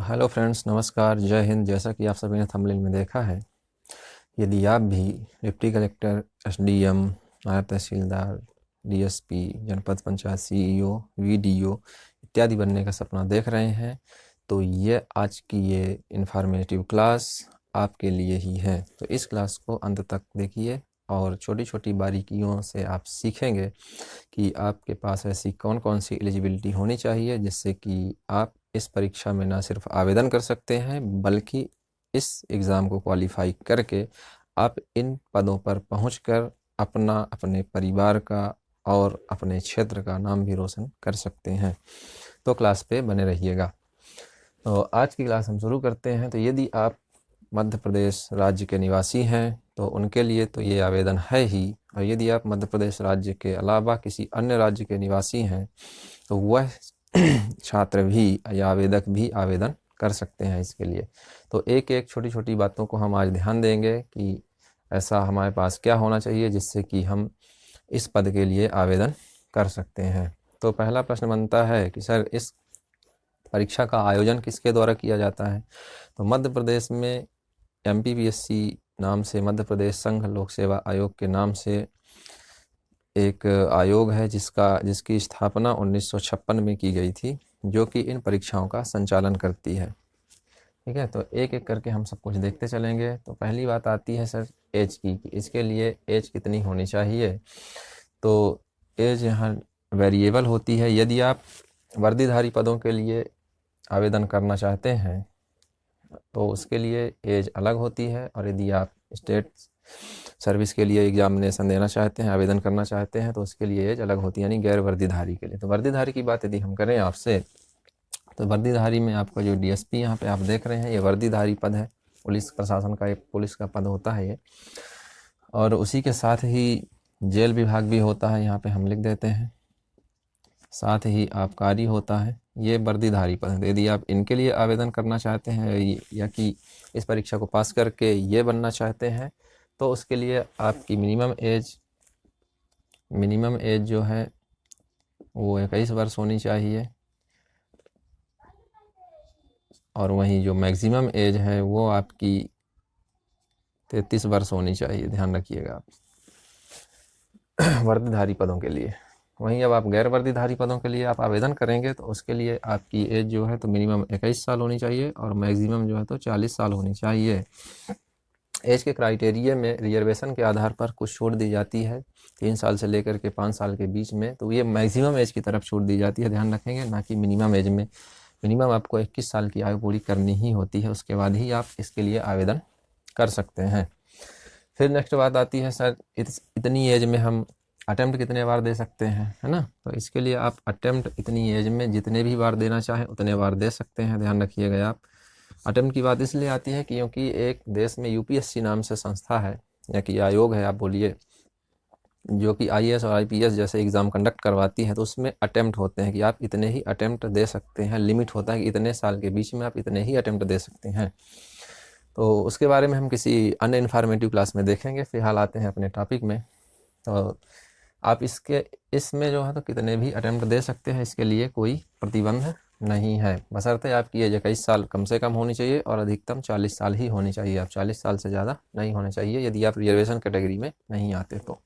Hello friends, नमस्कार, जय हिंद। जैसा कि आप सभी ने थंबनेल में देखा है, यदि आप भी डिप्टी कलेक्टर, एसडीएम, नायब तहसीलदार, डीएसपी, जनपद पंचायत सीईओ, वीडीओ इत्यादि बनने का सपना देख रहे हैं तो ये आज की ये इन्फॉर्मेटिव क्लास आपके लिए ही है। तो इस क्लास को अंत तक देखिए और छोटी छोटी बारीकियों से आप सीखेंगे कि आपके पास ऐसी कौन कौन सी एलिजिबिलिटी होनी चाहिए जिससे कि आप इस परीक्षा में ना सिर्फ आवेदन कर सकते हैं बल्कि इस एग्ज़ाम को क्वालिफाई करके आप इन पदों पर पहुंचकर अपना, अपने परिवार का और अपने क्षेत्र का नाम भी रोशन कर सकते हैं। तो क्लास पे बने रहिएगा। तो आज की क्लास हम शुरू करते हैं। तो यदि आप मध्य प्रदेश राज्य के निवासी हैं तो उनके लिए तो ये आवेदन है ही, और यदि आप मध्य प्रदेश राज्य के अलावा किसी अन्य राज्य के निवासी हैं तो वह छात्र भी या आवेदक भी आवेदन कर सकते हैं इसके लिए। तो एक एक छोटी छोटी बातों को हम आज ध्यान देंगे कि ऐसा हमारे पास क्या होना चाहिए जिससे कि हम इस पद के लिए आवेदन कर सकते हैं। तो पहला प्रश्न बनता है कि सर, इस परीक्षा का आयोजन किसके द्वारा किया जाता है? तो मध्य प्रदेश में MPPSC नाम से, मध्य प्रदेश संघ लोक सेवा आयोग के नाम से एक आयोग है जिसकी स्थापना 1956 में की गई थी, जो कि इन परीक्षाओं का संचालन करती है। ठीक है, तो एक एक करके हम सब कुछ देखते चलेंगे। तो पहली बात आती है सर एज की, कि इसके लिए एज कितनी होनी चाहिए। तो एज यहाँ वेरिएबल होती है। यदि आप वर्दीधारी पदों के लिए आवेदन करना चाहते हैं तो उसके लिए एज अलग होती है, और यदि आप स्टेट सर्विस के लिए एग्जामिनेशन देना चाहते हैं, आवेदन करना चाहते हैं, तो उसके लिए एज अलग होती है, यानी गैर वर्दीधारी के लिए। तो वर्दीधारी की बात यदि हम करें आपसे, तो वर्दीधारी में आपका जो डीएसपी यहाँ पे आप देख रहे हैं, ये वर्दीधारी पद है। पुलिस प्रशासन का एक पुलिस का पद होता है ये, और उसी के साथ ही जेल विभाग भी होता है, यहाँ पे हम लिख देते हैं। साथ ही आबकारी होता है। ये वर्दीधारी पद है। यदि आप इनके लिए आवेदन करना चाहते हैं या कि इस परीक्षा को पास करके ये बनना चाहते हैं, तो उसके लिए आपकी मिनिमम एज जो है वो 21 वर्ष होनी चाहिए, और वहीं जो मैक्सिमम एज है वो आपकी 33 वर्ष होनी चाहिए। ध्यान रखिएगा आप वर्दीधारी पदों के लिए। वहीं अब आप गैर वर्दीधारी पदों के लिए आप आवेदन करेंगे तो उसके लिए आपकी एज जो है तो मिनिमम 21 साल होनी चाहिए, और मैक्सिमम जो है तो 40 साल होनी चाहिए। एज के क्राइटेरिया में रिजर्वेशन के आधार पर कुछ छूट दी जाती है 3 साल से लेकर के 5 साल के बीच में, तो ये मैक्सिमम एज की तरफ छूट दी जाती है, ध्यान रखेंगे, ना कि मिनिमम एज में। मिनिमम आपको 21 साल की आयु पूरी करनी ही होती है, उसके बाद ही आप इसके लिए आवेदन कर सकते हैं। फिर नेक्स्ट बात आती है सर, इतनी एज में हम अटेम्प्ट कितने बार दे सकते हैं, है ना। तो इसके लिए आप अटेम्प्ट इतनी एज में जितने भी बार देना चाहें उतने बार दे सकते हैं, ध्यान रखिएगा आप। अटेम्प्ट की बात इसलिए आती है क्योंकि एक देश में यूपीएससी नाम से संस्था है या कि आयोग है आप बोलिए, जो कि आईएएस और आईपीएस जैसे एग्ज़ाम कंडक्ट करवाती है। तो उसमें अटेम्प्ट होते हैं कि आप इतने ही अटेम्प्ट दे सकते हैं। लिमिट होता है कि इतने साल के बीच में आप इतने ही अटेम्प्ट दे सकते हैं। तो उसके बारे में हम किसी अन्य इन्फॉर्मेटिव क्लास में देखेंगे। फिलहाल आते हैं अपने टॉपिक में। तो आप इसमें जो है तो कितने भी अटेम्प्ट दे सकते हैं, इसके लिए कोई प्रतिबंध नहीं है, बशर्ते आपकी एज 21 साल कम से कम होनी चाहिए और अधिकतम 40 साल ही होनी चाहिए। आप 40 साल से ज़्यादा नहीं होने चाहिए यदि आप रिजर्वेशन कैटेगरी में नहीं आते तो।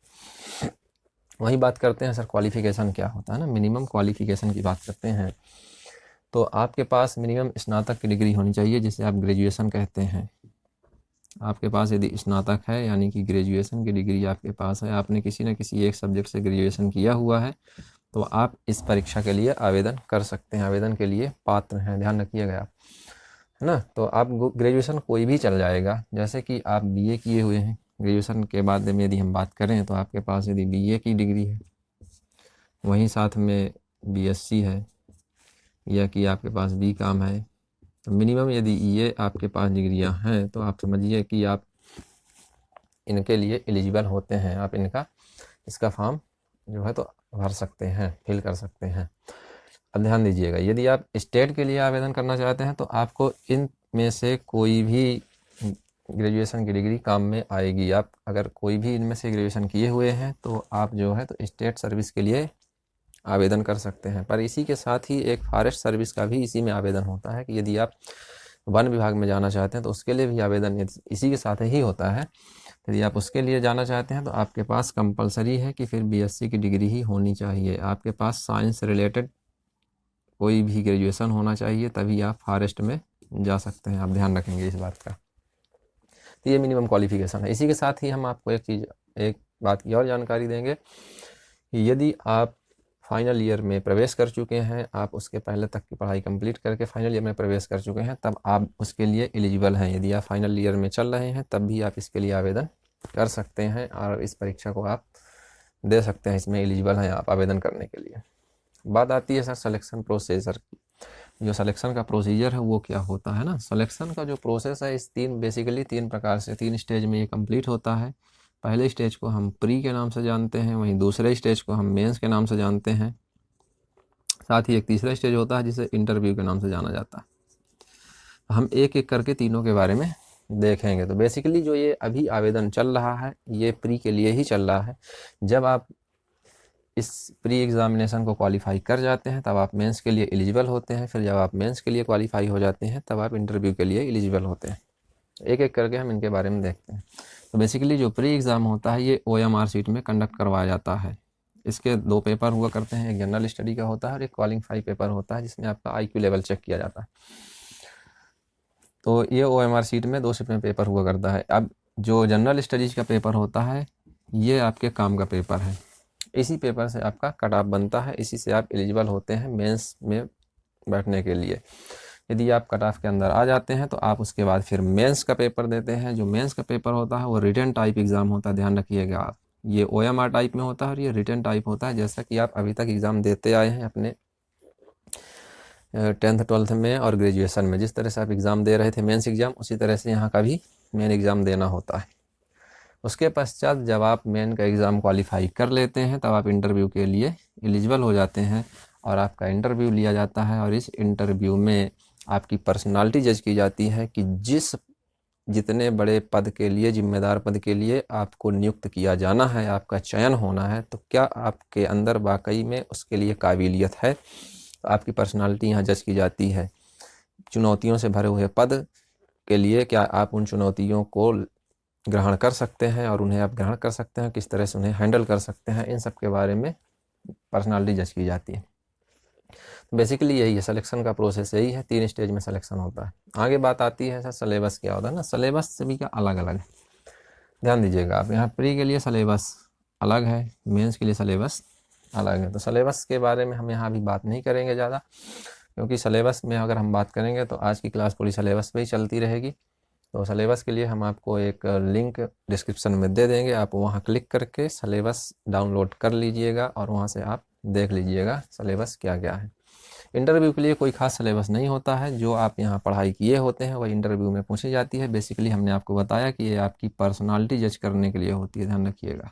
वही बात करते हैं सर, क्वालिफ़िकेशन क्या होता है ना, मिनिमम क्वालिफ़िकेशन की बात करते हैं। तो आपके पास मिनिमम स्नातक की डिग्री होनी चाहिए, जिसे आप ग्रेजुएशन कहते हैं। आपके पास यदि स्नातक है यानी कि ग्रेजुएशन की डिग्री आपके पास है, आपने किसी न किसी एक सब्जेक्ट से ग्रेजुएशन किया हुआ है, तो आप इस परीक्षा के लिए आवेदन कर सकते हैं, आवेदन के लिए पात्र हैं, ध्यान रखिएगा आप, है ना। तो आप ग्रेजुएशन कोई भी चल जाएगा, जैसे कि आप बीए किए हुए हैं, ग्रेजुएशन के बाद में यदि हम बात करें तो आपके पास यदि बीए की डिग्री है, वहीं साथ में बीएससी है, या कि आपके पास बीकॉम है, तो मिनिमम यदि ये आपके पास डिग्रियां हैं तो आप समझिए कि आप इनके लिए एलिजिबल होते हैं। आप इसका फॉर्म जो है तो भर सकते हैं, फिल कर सकते हैं। अब ध्यान दीजिएगा, यदि आप स्टेट के लिए आवेदन करना चाहते हैं तो आपको इन में से कोई भी ग्रेजुएशन की डिग्री काम में आएगी। आप अगर कोई भी इनमें से ग्रेजुएशन किए हुए हैं तो आप जो है तो स्टेट सर्विस के लिए आवेदन कर सकते हैं। पर इसी के साथ ही एक फॉरेस्ट सर्विस का भी इसी में आवेदन होता है कि यदि आप वन विभाग में जाना चाहते हैं तो उसके लिए भी आवेदन इसी के साथ ही होता है। यदि आप उसके लिए जाना चाहते हैं तो आपके पास कंपलसरी है कि फिर बीएससी की डिग्री ही होनी चाहिए, आपके पास साइंस रिलेटेड कोई भी ग्रेजुएशन होना चाहिए, तभी आप फॉरेस्ट में जा सकते हैं। आप ध्यान रखेंगे इस बात का। तो ये मिनिमम क्वालिफिकेशन है। इसी के साथ ही हम आपको एक बात की और जानकारी देंगे कि यदि आप फाइनल ईयर में प्रवेश कर चुके हैं, आप उसके पहले तक की पढ़ाई कंप्लीट करके फाइनल ईयर में प्रवेश कर चुके हैं, तब आप उसके लिए एलिजिबल हैं। यदि आप फाइनल ईयर में चल रहे हैं तब भी आप इसके लिए आवेदन कर सकते हैं और इस परीक्षा को आप दे सकते हैं, इसमें एलिजिबल हैं आप आवेदन करने के लिए। बात आती है सर सिलेक्शन प्रोसीजर की। जो सिलेक्शन का प्रोसीजर है वो क्या होता है ना, सिलेक्शन का जो प्रोसेस है इस बेसिकली तीन प्रकार से 3 स्टेज में ये कंप्लीट होता है। पहले स्टेज को हम प्री के नाम से जानते हैं, वहीं दूसरे स्टेज को हम मेंस के नाम से जानते हैं, साथ ही एक तीसरा स्टेज होता है जिसे इंटरव्यू के नाम से जाना जाता है। हम एक एक करके तीनों के बारे में देखेंगे। तो बेसिकली जो ये अभी आवेदन चल रहा है ये प्री के लिए ही चल रहा है। जब आप इस प्री एग्जामिनेशन को क्वालिफाई कर जाते हैं तब आप मेंस के लिए एलिजिबल होते हैं। फिर जब आप मेंस के लिए क्वालिफाई हो जाते हैं तब आप इंटरव्यू के लिए एलिजिबल होते हैं। एक एक करके हम इनके बारे में देखते हैं। तो बेसिकली जो प्री एग्ज़ाम होता है ये OMR सीट में कंडक्ट करवाया जाता है। इसके 2 पेपर हुआ करते हैं, एक जनरल स्टडी का होता है और एक क्वालिफाई पेपर होता है जिसमें आपका IQ लेवल चेक किया जाता है। तो ये OMR सीट में 2 शिफ्ट में पेपर हुआ करता है। अब जो जनरल स्टडीज़ का पेपर होता है ये आपके काम का पेपर है। इसी पेपर से आपका कट ऑफ बनता है, इसी से आप एलिजिबल होते हैं मेंस में बैठने के लिए। यदि आप कट ऑफ के अंदर आ जाते हैं तो आप उसके बाद फिर मेंस का पेपर देते हैं। जो मेंस का पेपर होता है वो रिटन टाइप एग्ज़ाम होता है, ध्यान रखिएगा आप। ये OMR टाइप में होता है और ये रिटन टाइप होता है, जैसा कि आप अभी तक एग्ज़ाम देते आए हैं अपने 10th 12th में और ग्रेजुएशन में। जिस तरह से आप एग्ज़ाम दे रहे थे मेंस एग्ज़ाम, उसी तरह से यहाँ का भी मेन एग्ज़ाम देना होता है। उसके पश्चात जब आप मेन का एग्ज़ाम क्वालिफाई कर लेते हैं तब आप इंटरव्यू के लिए एलिजिबल हो जाते हैं और आपका इंटरव्यू लिया जाता है। और इस इंटरव्यू में आपकी पर्सनालिटी जज की जाती है कि जितने बड़े पद के लिए, जिम्मेदार पद के लिए आपको नियुक्त किया जाना है, आपका चयन होना है, तो क्या आपके अंदर वाकई में उसके लिए काबिलियत है। तो आपकी पर्सनालिटी यहाँ जज की जाती है। चुनौतियों से भरे हुए पद के लिए क्या आप उन चुनौतियों को ग्रहण कर सकते हैं और उन्हें आप ग्रहण कर सकते हैं, किस तरह से उन्हें हैंडल कर सकते हैं, इन सब के बारे में पर्सनालिटी जज की जाती है। तो बेसिकली यही है सिलेक्शन का प्रोसेस, यही है। 3 स्टेज में सिलेक्शन होता है। आगे बात आती है सर सिलेबस क्या होता है ना, सिलेबस सभी का अलग अलग है। ध्यान दीजिएगा आप, यहाँ प्री के लिए सिलेबस अलग है, मेंस के लिए सिलेबस अलग है। तो सिलेबस के बारे में हम यहाँ अभी बात नहीं करेंगे ज़्यादा, क्योंकि सिलेबस में अगर हम बात करेंगे तो आज की क्लास पूरी सिलेबस पे ही चलती रहेगी। तो सिलेबस के लिए हम आपको एक लिंक डिस्क्रिप्शन में दे देंगे, आप वहाँ क्लिक करके सिलेबस डाउनलोड कर लीजिएगा और वहाँ से आप देख लीजिएगा सिलेबस क्या क्या है। इंटरव्यू के लिए कोई खास सिलेबस नहीं होता है, जो आप यहाँ पढ़ाई किए होते हैं वही इंटरव्यू में पूछी जाती है। बेसिकली हमने आपको बताया कि ये आपकी पर्सनालिटी जज करने के लिए होती है, ध्यान रखिएगा।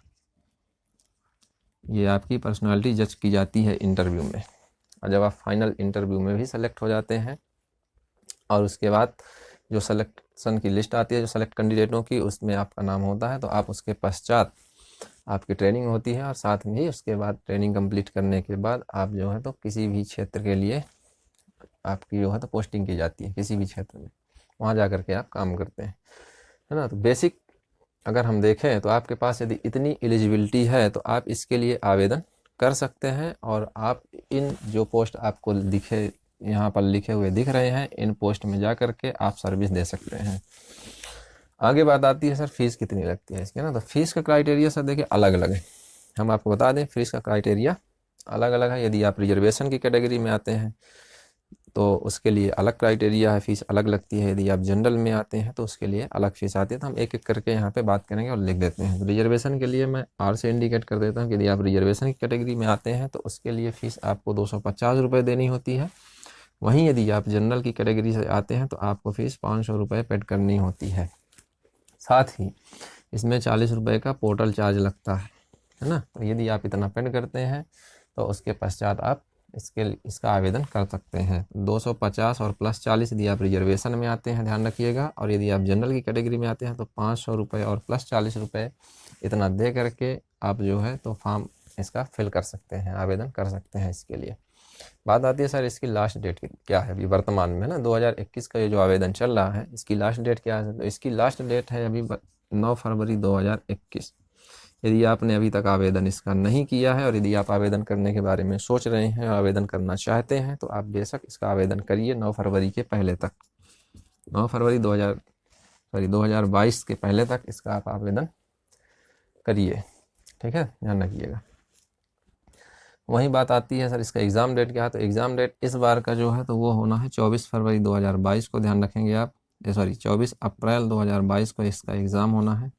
ये आपकी पर्सनालिटी जज की जाती है इंटरव्यू में, और जब आप फाइनल इंटरव्यू में भी सेलेक्ट हो जाते हैं और उसके बाद जो सिलेक्शन की लिस्ट आती है, जो सेलेक्ट कैंडिडेटों की, उसमें आपका नाम होता है, तो आप उसके पश्चात आपकी ट्रेनिंग होती है और साथ में ही उसके बाद ट्रेनिंग कंप्लीट करने के बाद आप जो है तो किसी भी क्षेत्र के लिए आपकी जो है तो पोस्टिंग की जाती है, किसी भी क्षेत्र में वहाँ जा कर के आप काम करते हैं, है ना। तो बेसिक अगर हम देखें तो आपके पास यदि इतनी एलिजिबिलिटी है तो आप इसके लिए आवेदन कर सकते हैं और आप इन जो पोस्ट आपको यहाँ पर लिखे हुए दिख रहे हैं, इन पोस्ट में जा कर के आप सर्विस दे सकते हैं। आगे बात आती है सर फीस कितनी लगती है इसके ना। तो फीस का क्राइटेरिया सर देखिए अलग अलग है। हम आपको बता दें फीस का क्राइटेरिया अलग अलग है। यदि आप रिजर्वेशन की कैटेगरी में आते हैं तो उसके लिए अलग क्राइटेरिया है, फ़ीस अलग लगती है। यदि आप जनरल में आते हैं तो उसके लिए अलग फ़ीस आती है। तो हम एक एक करके यहाँ पे बात करेंगे और लिख देते हैं। तो रिजर्वेशन के लिए मैं R से इंडिकेट कर देता हूँ कि यदि आप रिजर्वेशन की कैटेगरी में आते हैं तो उसके लिए फ़ीस आपको 250 रुपये देनी होती है। वहीं यदि आप जनरल की कैटेगरी से आते हैं तो आपको फ़ीस 500 रुपये पेड करनी होती है। साथ ही इसमें 40 रुपये का पोर्टल चार्ज लगता है ना। तो यदि आप इतना पेड करते हैं तो उसके पश्चात आप इसका आवेदन कर सकते हैं। 250 और प्लस 40 यदि आप रिजर्वेशन में आते हैं, ध्यान रखिएगा। और यदि आप जनरल की कैटेगरी में आते हैं तो 500 रुपये और प्लस 40 रुपये इतना दे करके आप जो है तो फॉर्म इसका फिल कर सकते हैं, आवेदन कर सकते हैं इसके लिए। बात आती है सर इसकी लास्ट डेट क्या है अभी वर्तमान में ना, 2021 का ये जो आवेदन चल रहा है इसकी लास्ट डेट क्या है? तो इसकी लास्ट डेट है अभी 9 फरवरी 2021। यदि आपने अभी तक आवेदन इसका नहीं किया है और यदि आप आवेदन करने के बारे में सोच रहे हैं, आवेदन करना चाहते हैं, तो आप बेशक इसका आवेदन करिए 9 फरवरी के पहले तक। 9 फरवरी 2022 के पहले तक इसका आप आवेदन करिए, ठीक है, ध्यान रखिएगा। वही बात आती है सर इसका एग्ज़ाम डेट क्या है? तो एग्ज़ाम डेट इस बार का जो है तो वो होना है 24 फरवरी 2022 को, ध्यान रखेंगे आप, 24 अप्रैल 2022 को इसका एग्ज़ाम होना है,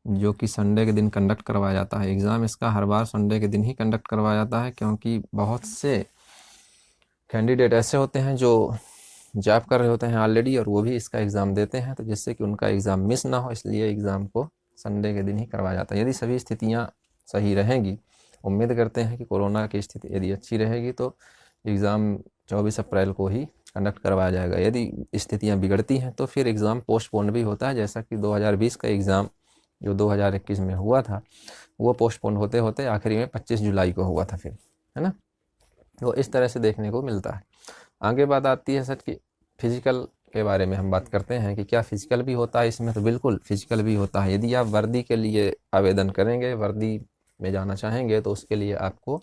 जो कि संडे के दिन कंडक्ट करवाया जाता है। एग्ज़ाम इसका हर बार संडे के दिन ही कंडक्ट करवाया जाता है, क्योंकि बहुत से कैंडिडेट ऐसे होते हैं जो जॉब कर रहे होते हैं ऑलरेडी और वो भी इसका एग्ज़ाम देते हैं, तो जिससे कि उनका एग्ज़ाम मिस ना हो, इसलिए एग्ज़ाम को संडे के दिन ही करवाया जाता है। यदि सभी स्थितियाँ सही रहेंगी, उम्मीद करते हैं कि कोरोना की स्थिति यदि अच्छी रहेगी, तो एग्ज़ाम 24 अप्रैल को ही कंडक्ट करवाया जाएगा। यदि स्थितियाँ बिगड़ती हैं तो फिर एग्ज़ाम पोस्टपोन भी होता है, जैसा कि 2020 का एग्ज़ाम जो 2021 में हुआ था वो पोस्टपोन होते होते आखिरी में 25 जुलाई को हुआ था फिर, है ना। तो इस तरह से देखने को मिलता है। आगे बात आती है सर कि फिज़िकल के बारे में हम बात करते हैं कि क्या फ़िज़िकल भी होता है इसमें? तो बिल्कुल फ़िज़िकल भी होता है। यदि आप वर्दी के लिए आवेदन करेंगे, वर्दी में जाना चाहेंगे, तो उसके लिए आपको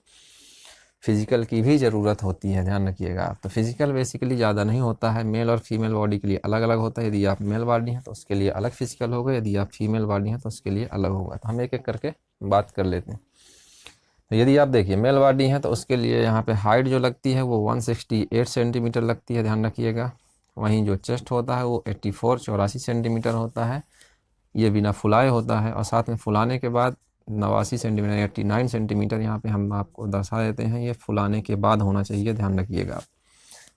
फ़िज़िकल की भी ज़रूरत होती है, ध्यान रखिएगा आप। तो फ़िज़िकल बेसिकली ज़्यादा नहीं होता है, मेल और फीमेल बॉडी के लिए अलग अलग होता है। यदि आप मेल बॉडी हैं तो उसके लिए अलग फ़िज़िकल होगा, यदि आप फीमेल बॉडी हैं तो उसके लिए अलग होगा। तो हम एक एक करके बात कर लेते हैं। तो यदि आप देखिए मेल बॉडी हैं तो उसके लिए यहाँ पे हाइट जो लगती है वो 168 सेंटीमीटर लगती है, ध्यान रखिएगा। वहीं जो चेस्ट होता है वो 84 सेंटीमीटर होता है, ये बिना फुलाए होता है, और साथ में फुलाने के बाद 89 सेंटीमीटर 89 सेंटीमीटर यहाँ पे हम आपको दर्शा देते हैं, ये फुलाने के बाद होना चाहिए, ध्यान रखिएगा आप।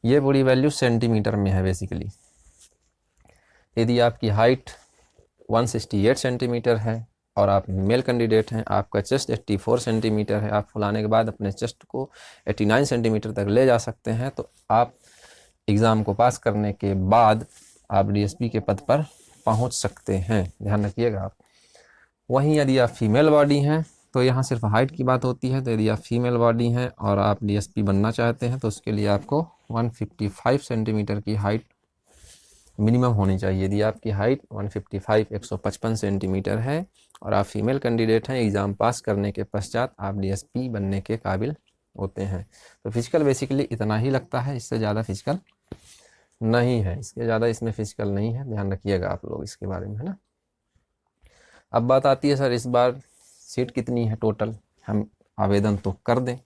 ये पूरी वैल्यू सेंटीमीटर में है बेसिकली। यदि आपकी हाइट 168 सेंटीमीटर है और आप मेल कैंडिडेट हैं, आपका चेस्ट 84 सेंटीमीटर है, आप फुलाने के बाद अपने चेस्ट को 89 सेंटीमीटर तक ले जा सकते हैं, तो आप एग्ज़ाम को पास करने के बाद आप डीएसपी के पद पर पहुंच सकते हैं, ध्यान रखिएगा आप। वहीं यदि आप फीमेल बॉडी हैं तो यहाँ सिर्फ हाइट की बात होती है। तो यदि आप फीमेल बॉडी हैं और आप डीएसपी बनना चाहते हैं तो उसके लिए आपको 155 सेंटीमीटर की हाइट मिनिमम होनी चाहिए। यदि आपकी हाइट 155 सेंटीमीटर है और आप फीमेल कैंडिडेट हैं, एग्ज़ाम पास करने के पश्चात आप डीएसपी बनने के काबिल होते हैं। तो फिजिकल बेसिकली इतना ही लगता है, इससे ज़्यादा फिजिकल नहीं है, इसके ज़्यादा इसमें फिजिकल नहीं है, ध्यान रखिएगा आप लोग इसके बारे में, है ना। अब बात आती है सर इस बार सीट कितनी है टोटल? हम आवेदन तो कर दें, है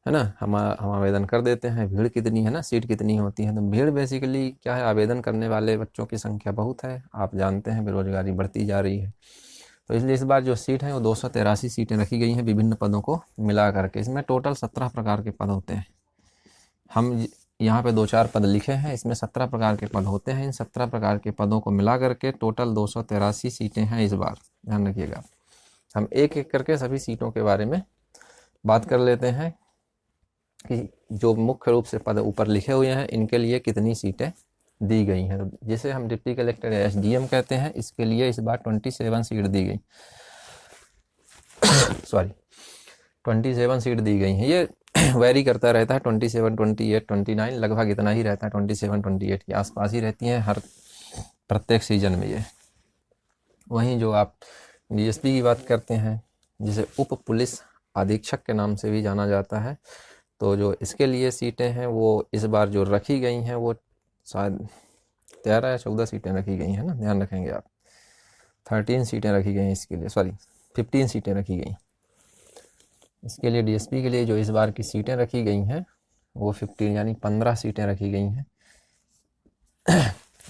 ना, हम आवेदन कर देते हैं, भीड़ कितनी है ना, सीट कितनी होती है? तो भीड़ बेसिकली क्या है, आवेदन करने वाले बच्चों की संख्या बहुत है, आप जानते हैं बेरोजगारी बढ़ती जा रही है, तो इसलिए इस बार जो सीट है वो 283 सीटें रखी गई हैं विभिन्न पदों को मिला करके। इसमें टोटल 17 प्रकार के पद होते हैं। हम यहाँ पे 2-4 पद लिखे हैं, इसमें 17 प्रकार के पद होते हैं। इन 17 प्रकार के पदों को मिला करके टोटल 283 सीटें हैं इस बार, ध्यान रखिएगा। हम एक एक करके सभी सीटों के बारे में बात कर लेते हैं कि जो मुख्य रूप से पद ऊपर लिखे हुए हैं इनके लिए कितनी सीटें दी गई हैं। तो जिसे हम डिप्टी कलेक्टर या एसडीएम कहते हैं, इसके लिए इस बार 27 सीट दी गई सॉरी 27 सीट दी गई हैं। ये वेरी करता रहता है, 27, 28, 29 लगभग इतना ही रहता है, 27, 28 के आसपास ही रहती हैं हर प्रत्येक सीजन में ये। वहीं जो आप डीएसपी की बात करते हैं, जिसे उप पुलिस अधीक्षक के नाम से भी जाना जाता है, तो जो इसके लिए सीटें हैं वो इस बार जो रखी गई हैं वो शायद 13 या 14 सीटें रखी गई हैं ना, ध्यान रखेंगे आप। 13 सीटें रखी गई हैं इसके लिए, सॉरी 15 सीटें रखी गई इसके लिए। डीएसपी के लिए जो इस बार की सीटें रखी गई हैं वो 15 यानी 15 सीटें रखी गई हैं।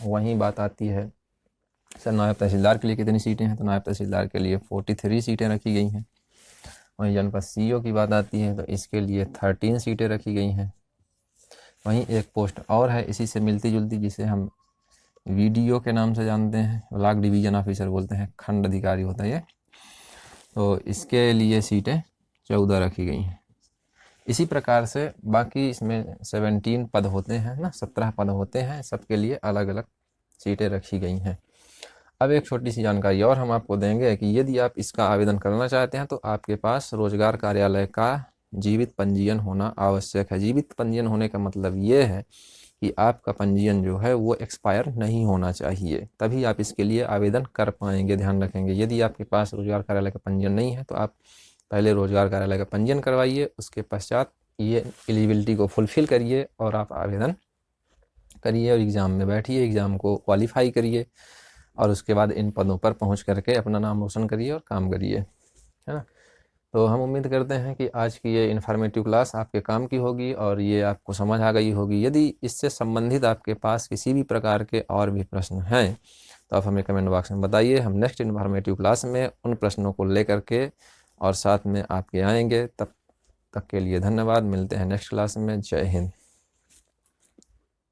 वहीं बात आती है सर नायब तहसीलदार के लिए कितनी सीटें हैं? तो नायब तहसीलदार के लिए 43 सीटें रखी गई हैं। वहीं जनपद सीईओ की बात आती है तो इसके लिए 13 सीटें रखी गई हैं। वहीं एक पोस्ट और है इसी से मिलती जुलती, जिसे हम वीडीओ के नाम से जानते हैं, ब्लॉक डिवीज़न ऑफिसर बोलते हैं, खंड अधिकारी होता है ये। तो इसके लिए सीटें 14 रखी गई हैं। इसी प्रकार से बाकी इसमें 17 पद होते हैं ना, 17 पद होते हैं, सबके लिए अलग अलग सीटें रखी गई हैं। अब एक छोटी सी जानकारी और हम आपको देंगे कि यदि आप इसका आवेदन करना चाहते हैं तो आपके पास रोजगार कार्यालय का जीवित पंजीयन होना आवश्यक है। जीवित पंजीयन होने का मतलब ये है कि आपका पंजीयन जो है वो एक्सपायर नहीं होना चाहिए, तभी आप इसके लिए आवेदन कर पाएंगे। ध्यान रखेंगे, यदि आपके पास रोजगार कार्यालय का पंजीयन नहीं है तो आप पहले रोजगार कार्यालय का पंजीयन करवाइए, उसके पश्चात ये एलिजिबिलिटी को फुलफ़िल करिए और आप आवेदन करिए और एग्ज़ाम में बैठिए, एग्ज़ाम को क्वालिफाई करिए और उसके बाद इन पदों पर पहुंच करके अपना नाम रोशन करिए और काम करिए, है ना। तो हम उम्मीद करते हैं कि आज की ये इन्फॉर्मेटिव क्लास आपके काम की होगी और ये आपको समझ आ गई होगी। यदि इससे संबंधित आपके पास किसी भी प्रकार के और भी प्रश्न हैं तो आप हमें कमेंट बॉक्स में बताइए। हम नेक्स्ट इन्फॉर्मेटिव क्लास में उन प्रश्नों को लेकर के और साथ में आपके आएंगे। तब तक के लिए धन्यवाद। मिलते हैं नेक्स्ट क्लास में। जय हिंद।